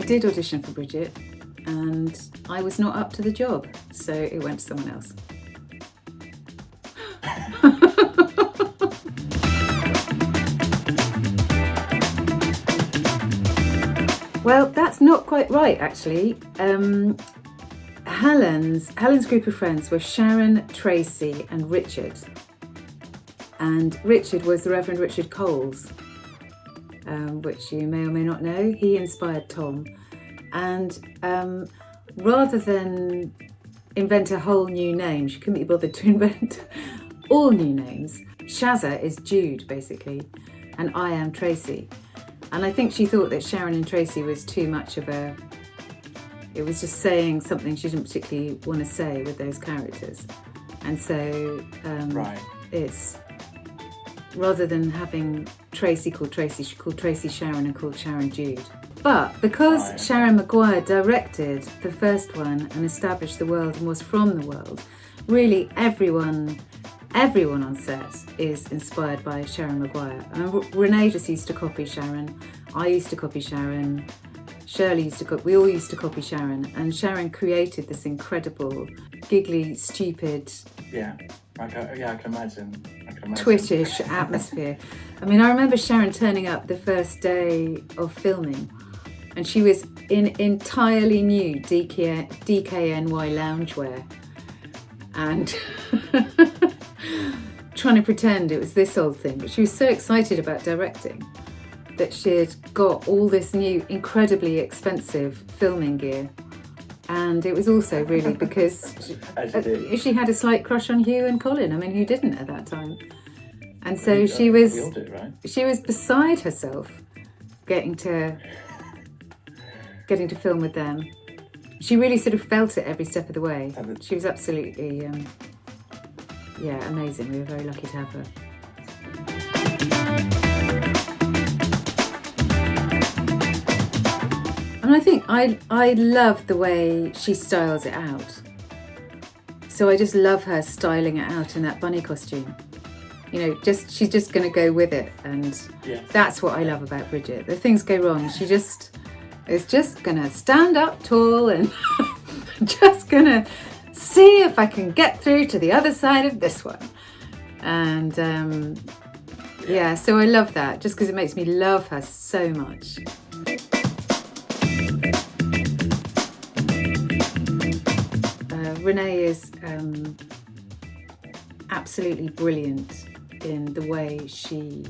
did audition for Bridget, and I was not up to the job, so it went to someone else. Well, that's not quite right, actually. Helen's group of friends were Sharon, Tracy and Richard. And Richard was the Reverend Richard Coles, which you may or may not know. He inspired Tom. And rather than invent a whole new name, she couldn't be bothered to invent all new names. Shazza is Jude, basically, and I am Tracy. And I think she thought that Sharon and Tracy was too much of a... It was just saying something she didn't particularly want to say with those characters. And so it's... Rather than having Tracy called Tracy, she called Tracy Sharon and called Sharon Jude. But because Sharon Maguire directed the first one and established the world and was from the world, really everyone on set is inspired by Sharon Maguire. Renee just used to copy Sharon. I used to copy Sharon. Shirley used to copy. We all used to copy Sharon. And Sharon created this incredible, giggly, stupid... Yeah, I can imagine. Twittish atmosphere. I mean, I remember Sharon turning up the first day of filming, and she was in entirely new DKNY loungewear, and trying to pretend it was this old thing. But she was so excited about directing that she had got all this new, incredibly expensive filming gear. And it was also really because she had a slight crush on Hugh and Colin. I mean, who didn't at that time? And so she was beside herself getting to film with them. She really sort of felt it every step of the way. She was absolutely, amazing. We were very lucky to have her. And I think I love the way she styles it out. So I just love her styling it out in that bunny costume. You know, she's just going to go with it. And that's what I love about Bridget. If things go wrong, she is just going to stand up tall and just going to see if I can get through to the other side of this one. And so I love that, just because it makes me love her so much. Renee is absolutely brilliant in the way she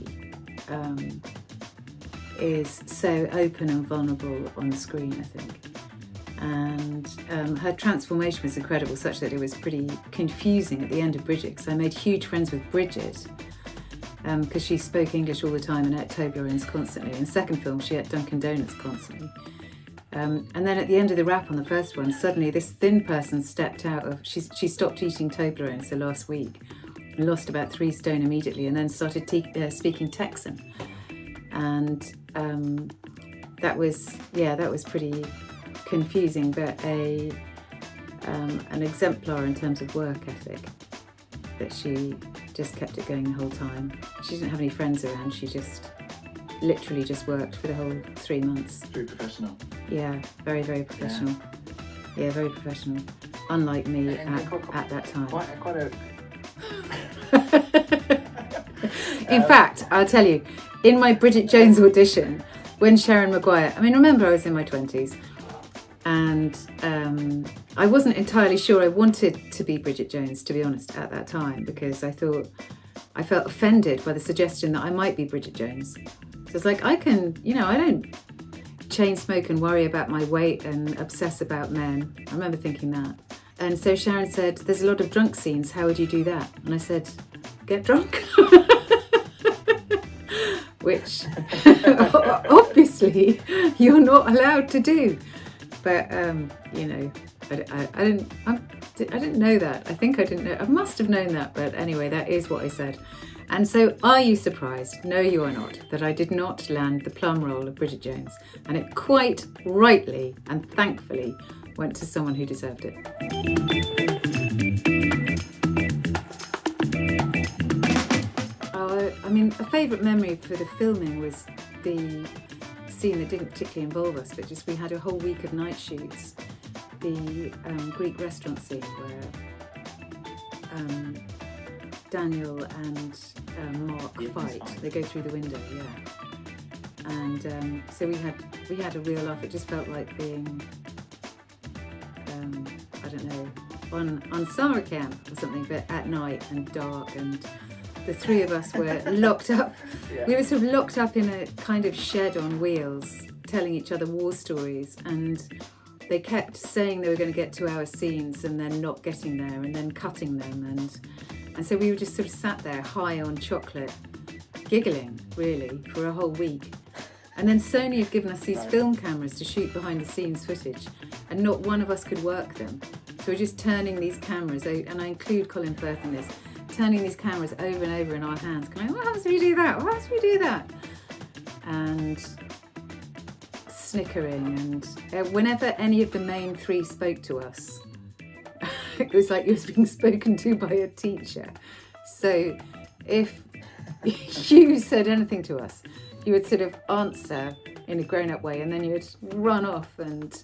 is so open and vulnerable on screen, I think. And her transformation was incredible, such that it was pretty confusing at the end of Bridget, because I made huge friends with Bridget because she spoke English all the time and ate Toblerones constantly. In the second film, she ate Dunkin' Donuts constantly. And then at the end of the wrap on the first one, suddenly this thin person stepped out of... She stopped eating Toblerones the last week and lost about 3 stone immediately, and then started speaking Texan. And that was pretty confusing, but an exemplar in terms of work ethic, that she just kept it going the whole time. She didn't have any friends around. She just literally just worked for the whole 3 months. Very professional. Yeah, very, very professional. Yeah, very professional. Unlike me at that time. Quite a... In fact, I'll tell you, in my Bridget Jones audition, when Sharon Maguire... I mean, remember, I was in my 20s, and I wasn't entirely sure I wanted to be Bridget Jones, to be honest, at that time, because I felt offended by the suggestion that I might be Bridget Jones. So it's like, I don't chain smoke and worry about my weight and obsess about men. I remember thinking that. And so Sharon said, there's a lot of drunk scenes, how would you do that? And I said, get drunk. Which obviously you're not allowed to do. But, I didn't know that. I think I didn't know. I must have known that. But anyway, that is what I said. And so, are you surprised? No, you are not, that I did not land the plum role of Bridget Jones. And it quite rightly and thankfully went to someone who deserved it. A favourite memory for the filming was the scene that didn't particularly involve us, but just we had a whole week of night shoots. The Greek restaurant scene where Daniel and Mark fight. They go through the window, yeah. And so we had a real laugh. It just felt like being, I don't know, on summer camp or something, but at night and dark, and the three of us were locked up. Yeah. We were sort of locked up in a kind of shed on wheels, telling each other war stories, and they kept saying they were going to get 2 hour scenes and then not getting there and then cutting them, and so we were just sort of sat there high on chocolate, giggling really for a whole week. And then Sony had given us these film cameras to shoot behind the scenes footage, and not one of us could work them. So we're just turning these cameras, and I include Colin Firth in this, turning these cameras over and over in our hands, going, what happens if we do that? What happens if we do that? And snickering, and whenever any of the main three spoke to us, it was like you were being spoken to by a teacher. So if you said anything to us, you would sort of answer in a grown-up way, and then you would run off and,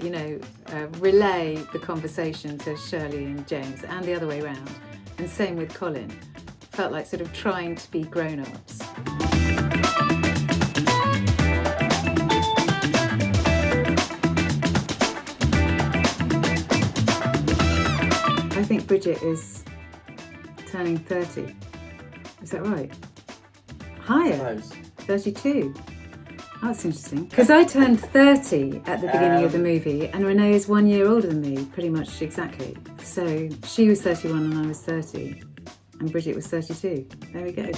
you know, relay the conversation to Shirley and James, and the other way around. And same with Colin. Felt like sort of trying to be grown-ups. I think Bridget is turning 30. Is that right? Higher. Close. 32. Oh, that's interesting. Because I turned 30 at the beginning of the movie, and Renee is 1 year older than me, pretty much exactly. So she was 31 and I was 30, and Bridget was 32. There we go.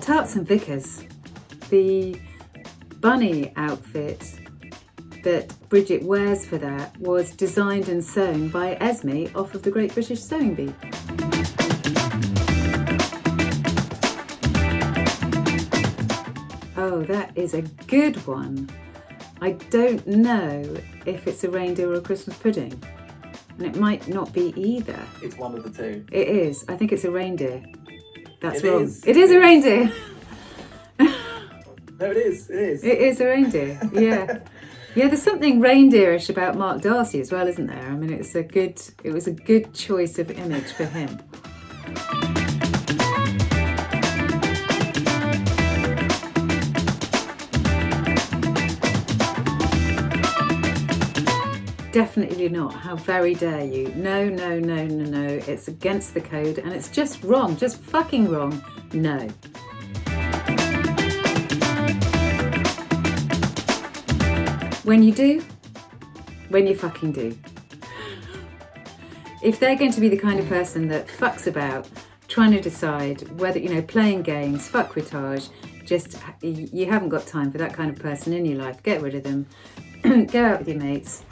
Tarts and Vickers. The bunny outfit that Bridget wears for that was designed and sewn by Esme off of the Great British Sewing Bee. Oh, that is a good one. I don't know if it's a reindeer or a Christmas pudding, and it might not be either. It's one of the two. It is. I think it's a reindeer. That's It wrong. is. It is a reindeer. No, it is. It is. It is a reindeer. Yeah. Yeah, there's something reindeerish about Mark Darcy as well, isn't there? I mean, it was a good choice of image for him. Definitely not. How very dare you? No, no, no, no, no. It's against the code, and it's just wrong. Just fucking wrong. No. When you do, when you fucking do. If they're going to be the kind of person that fucks about, trying to decide whether, you know, playing games, fuckwitage, just, you haven't got time for that kind of person in your life. Get rid of them. Go out with your mates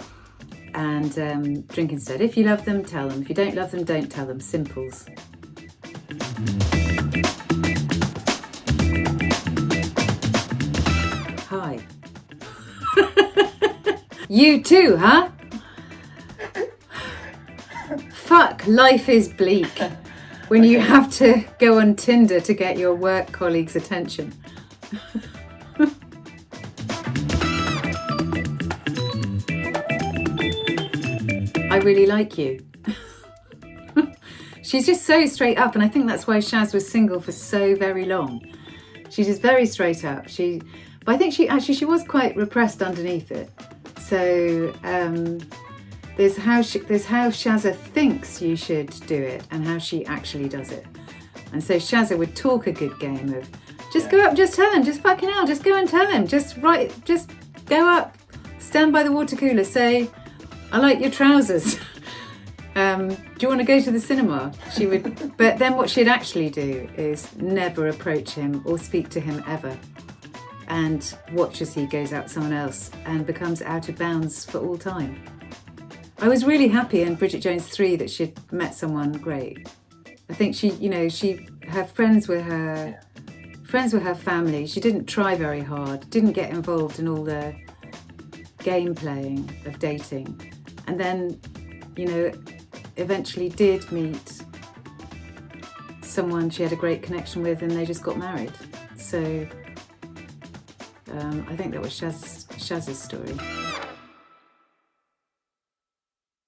and drink instead. If you love them, tell them. If you don't love them, don't tell them. Simples. Hi. You too, huh? Fuck, life is bleak when you have to go on Tinder to get your work colleagues' attention. I really like you. She's just so straight up, and I think that's why Shaz was single for so very long. She's just very straight up. But I think she was quite repressed underneath it. So there's how Shazza thinks you should do it and how she actually does it. And so Shazza would talk a good game of just go up, just tell him, just fucking hell, just go and tell him, just go up, stand by the water cooler, say, I like your trousers. Do you want to go to the cinema? She would, but then what she'd actually do is never approach him or speak to him ever, and watch as he goes out with someone else and becomes out of bounds for all time. I was really happy in Bridget Jones 3 that she'd met someone great. I think her friends were her family. She didn't try very hard, didn't get involved in all the game playing of dating, and then, eventually did meet someone she had a great connection with, and they just got married. So I think that was Shazza's story.